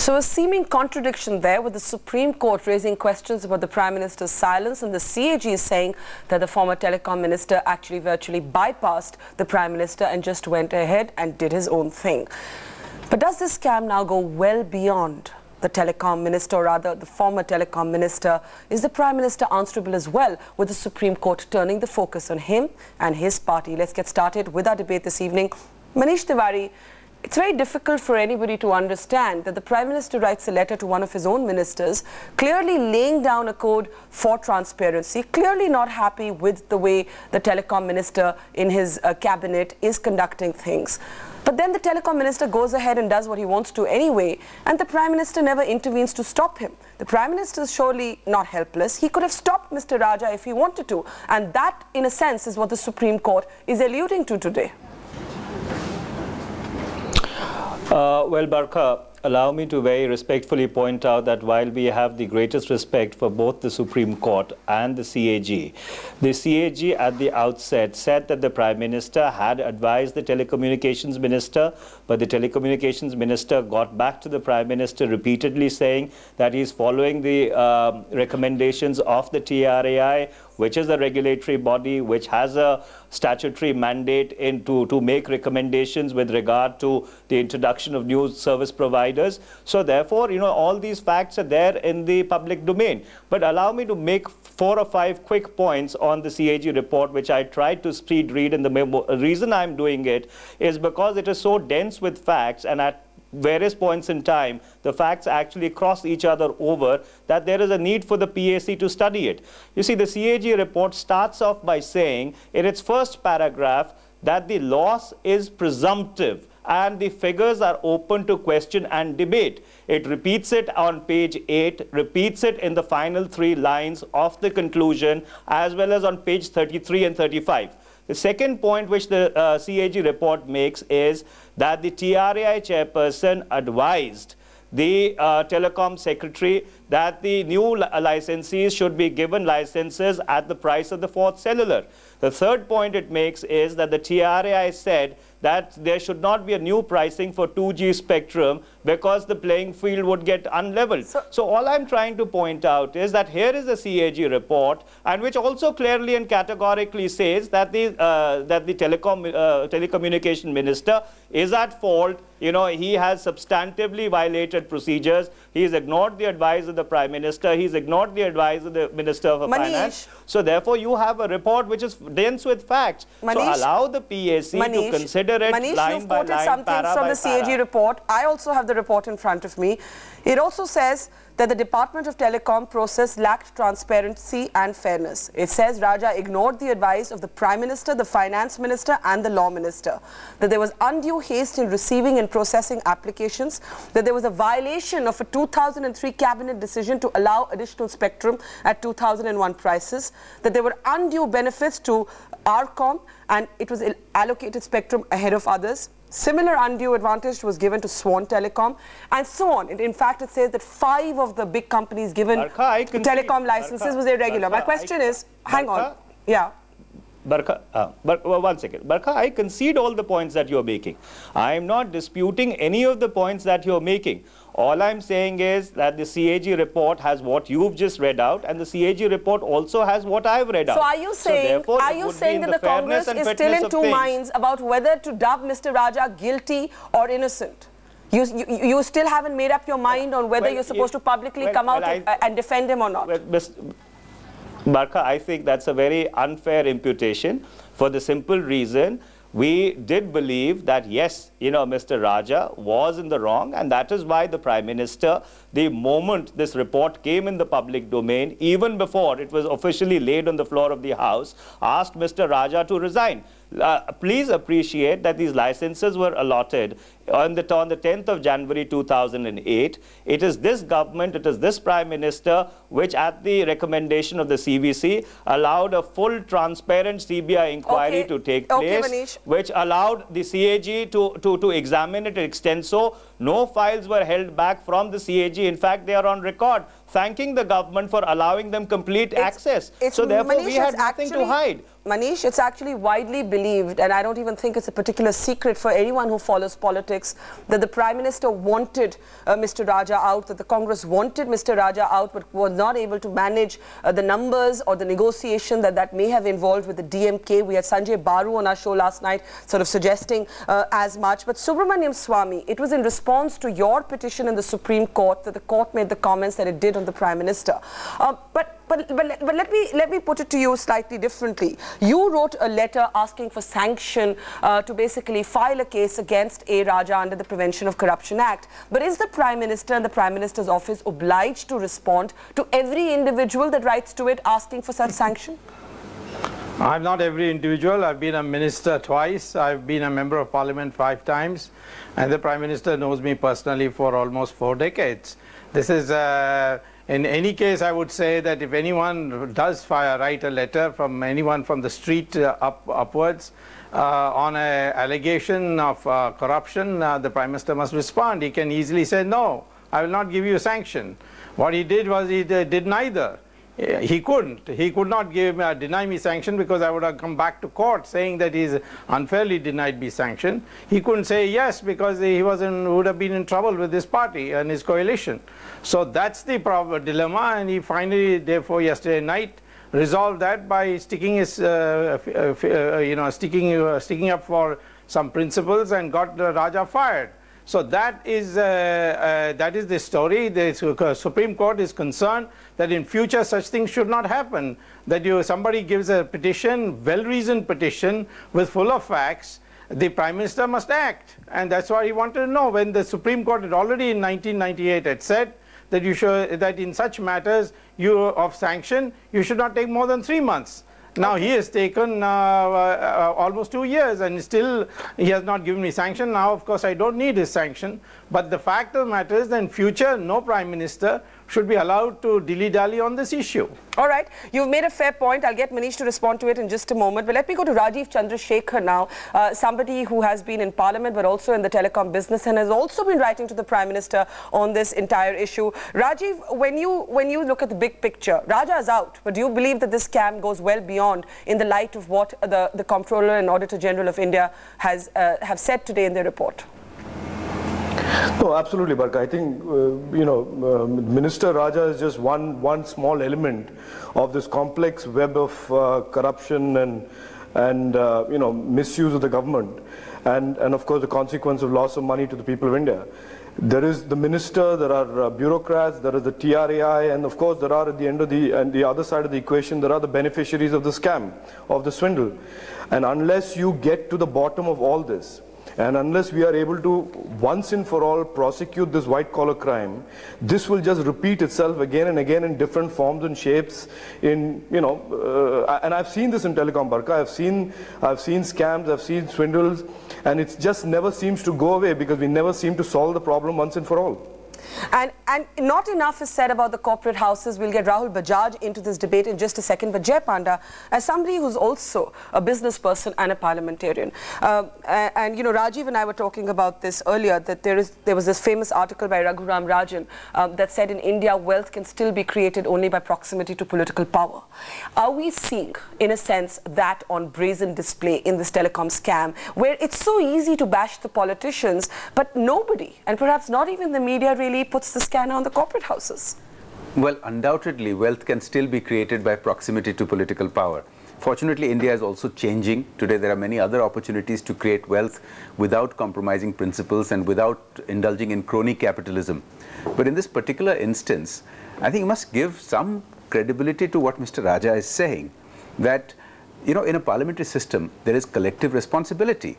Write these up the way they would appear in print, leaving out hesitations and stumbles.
So a seeming contradiction there, with the Supreme Court raising questions about the Prime Minister's silence, and the CAG is saying that the former telecom minister actually virtually bypassed the Prime Minister and just went ahead and did his own thing. But does this scam now go well beyond the telecom minister, or rather the former telecom minister? Is the Prime Minister answerable as well, with the Supreme Court turning the focus on him and his party? Let's get started with our debate this evening. Manish Tiwari, it's very difficult for anybody to understand that the Prime Minister writes a letter to one of his own ministers, clearly laying down a code for transparency, clearly not happy with the way the telecom minister in his cabinet is conducting things. But then the telecom minister goes ahead and does what he wants to anyway, and the Prime Minister never intervenes to stop him. The Prime Minister is surely not helpless. He could have stopped Mr. Raja if he wanted to, and that, in a sense, is what the Supreme Court is alluding to today. Well, Barkha, allow me to very respectfully point out that while we have the greatest respect for both the Supreme Court and the CAG at the outset said that the Prime Minister had advised the Telecommunications Minister, but the Telecommunications Minister got back to the Prime Minister repeatedly saying that he is following the recommendations of the TRAI, which is a regulatory body which has a statutory mandate to make recommendations with regard to the introduction of new service providers. So therefore, all these facts are there in the public domain. But allow me to make 4 or 5 quick points on the CAG report, which I tried to speed read, and the reason I'm doing it is because it is so dense with facts, and at various points in time, the facts actually cross each other over, that there is a need for the PAC to study it. You see, the CAG report starts off by saying in its first paragraph that the loss is presumptive and the figures are open to question and debate. It repeats it on page 8, repeats it in the final 3 lines of the conclusion, as well as on page 33 and 35. The second point which the CAG report makes is that the TRAI chairperson advised the telecom secretary that the new licensees should be given licenses at the price of the 4th cellular. The third point it makes is that the TRAI said that there should not be a new pricing for 2G spectrum because the playing field would get unleveled. So all I'm trying to point out is that here is a CAG report, and which also clearly and categorically says that the telecommunication minister is at fault. He has substantively violated procedures. He's ignored the advice of the Prime Minister. He's ignored the advice of the Minister of Finance. So therefore, you have a report which is dense with facts. So allow the PAC to consider it line by line, quoted something from the CAG report. I also have the report in front of me. It also says that the Department of Telecom process lacked transparency and fairness. It says Raja ignored the advice of the Prime Minister, the Finance Minister and the Law Minister, that there was undue haste in receiving and processing applications, that there was a violation of a 2003 cabinet decision to allow additional spectrum at 2001 prices, that there were undue benefits to RCOM and it was allocated spectrum ahead of others. Similar undue advantage was given to Swan Telecom, and so on. In fact, it says that 5 of the big companies given telecom licenses was irregular. My question is, hang on. Yeah. Barkha, one second. Barkha, I concede all the points that you're making. I am not disputing any of the points that you're making. All I'm saying is that the CAG report has what you've just read out, and the CAG report also has what I've read out. So are you saying, that the Congress is still in 2 minds about whether to dub Mr. Raja guilty or innocent? You still haven't made up your mind on whether you're supposed to publicly come out and defend him or not? Barkha, I think that's a very unfair imputation, for the simple reason we did believe that, yes, Mr. Raja was in the wrong, and that is why the Prime Minister, the moment this report came in the public domain, even before it was officially laid on the floor of the House, asked Mr. Raja to resign. Please appreciate that these licenses were allotted on the 10th of January 2008. It is this government, it is this Prime Minister which, at the recommendation of the CVC, allowed a full transparent CBI inquiry to take place, which allowed the CAG to examine it extenso. No files were held back from the CAG. In fact, they are on record thanking the government for allowing them complete access. So therefore, we had nothing to hide. Manish, it's actually widely believed, and I don't even think it's a particular secret for anyone who follows politics, that the Prime Minister wanted Mr. Raja out, that the Congress wanted Mr. Raja out, but was not able to manage the numbers or the negotiation that may have involved with the DMK. We had Sanjay Baru on our show last night sort of suggesting as much. But Subramaniam Swamy, it was in response to your petition in the Supreme Court that the court made the comments that it did on the Prime Minister. But let me put it to you slightly differently. You wrote a letter asking for sanction to basically file a case against A. Raja under the Prevention of Corruption Act. But is the Prime Minister and the Prime Minister's office obliged to respond to every individual that writes to it asking for such sanction? I'm not every individual. I've been a minister twice. I've been a member of parliament 5 times. And the Prime Minister knows me personally for almost 4 decades. This is... in any case, I would say that if anyone does write a letter from anyone from the street upwards on an allegation of corruption, the Prime Minister must respond. He can easily say, no, I will not give you a sanction. What he did was he did neither. He couldn't. He could not deny me sanction because I would have come back to court saying that he's unfairly denied me sanction. He couldn't say yes because he would have been in trouble with this party and his coalition. So that's the dilemma, and he finally, therefore, yesterday night resolved that by sticking his, sticking up for some principles and got Raja fired. So that is the story. The Supreme Court is concerned that in future such things should not happen. That somebody gives a petition, well-reasoned petition with full of facts, the Prime Minister must act. And that's what he wanted to know. When the Supreme Court had already in 1998 had said that that in such matters of sanction, you should not take more than 3 months. Now he has taken almost 2 years and still he has not given me sanction. Now of course I don't need his sanction, but the fact of the matter is that in future no Prime Minister should be allowed to dilly-dally on this issue. All right, you've made a fair point. I'll get Manish to respond to it in just a moment, but let me go to Rajiv Chandrasekhar now, somebody who has been in Parliament but also in the telecom business and has also been writing to the Prime Minister on this entire issue. Rajiv, when you look at the big picture, Raja is out, but do you believe that this scam goes well beyond in the light of what the Comptroller and Auditor General of India have said today in their report? No, absolutely, Barka. I think, Minister Raja is just one small element of this complex web of corruption and misuse of the government, and of course the consequence of loss of money to the people of India. There is the minister, there are bureaucrats, there is the TRAI, and of course there are at the end of the other side of the equation, there are the beneficiaries of the scam, of the swindle. And unless you get to the bottom of all this, and unless we are able to once and for all prosecute this white-collar crime, this will just repeat itself again and again in different forms and shapes. And I've seen this in telecom, Barka. I've seen scams, I've seen swindles, and it just never seems to go away because we never seem to solve the problem once and for all. And not enough is said about the corporate houses. We'll get Rahul Bajaj into this debate in just a second. But Jay Panda, as somebody who's also a business person and a parliamentarian, Rajiv and I were talking about this earlier, that there was this famous article by Raghuram Rajan that said in India, wealth can still be created only by proximity to political power. Are we seeing, in a sense, that on brazen display in this telecom scam, where it's so easy to bash the politicians, but nobody, and perhaps not even the media, really puts the scanner on the corporate houses? Well, undoubtedly, wealth can still be created by proximity to political power. Fortunately, India is also changing. Today, there are many other opportunities to create wealth without compromising principles and without indulging in crony capitalism. But in this particular instance, I think you must give some credibility to what Mr. Raja is saying, that, in a parliamentary system, there is collective responsibility.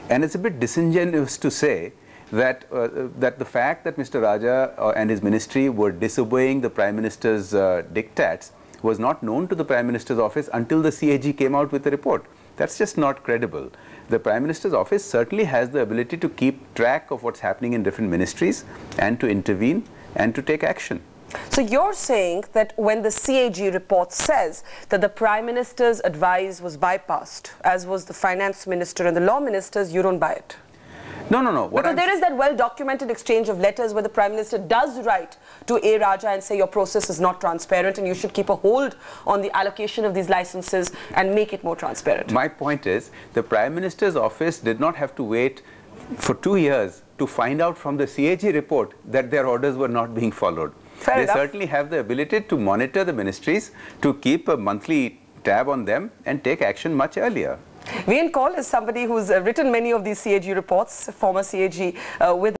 And it's a bit disingenuous to say that the fact that Mr. Raja and his ministry were disobeying the Prime Minister's diktats was not known to the Prime Minister's office until the CAG came out with the report. That's just not credible. The Prime Minister's office certainly has the ability to keep track of what's happening in different ministries and to intervene and to take action. So you're saying that when the CAG report says that the Prime Minister's advice was bypassed, as was the Finance Minister and the Law Ministers, you don't buy it? No. Because there is that well-documented exchange of letters where the Prime Minister does write to A. Raja and say your process is not transparent and you should keep a hold on the allocation of these licenses and make it more transparent. My point is, the Prime Minister's office did not have to wait for 2 years to find out from the CAG report that their orders were not being followed. Fair enough. They certainly have the ability to monitor the ministries, to keep a monthly tab on them and take action much earlier. Vian Kaul is somebody who's written many of these CAG reports, former CAG with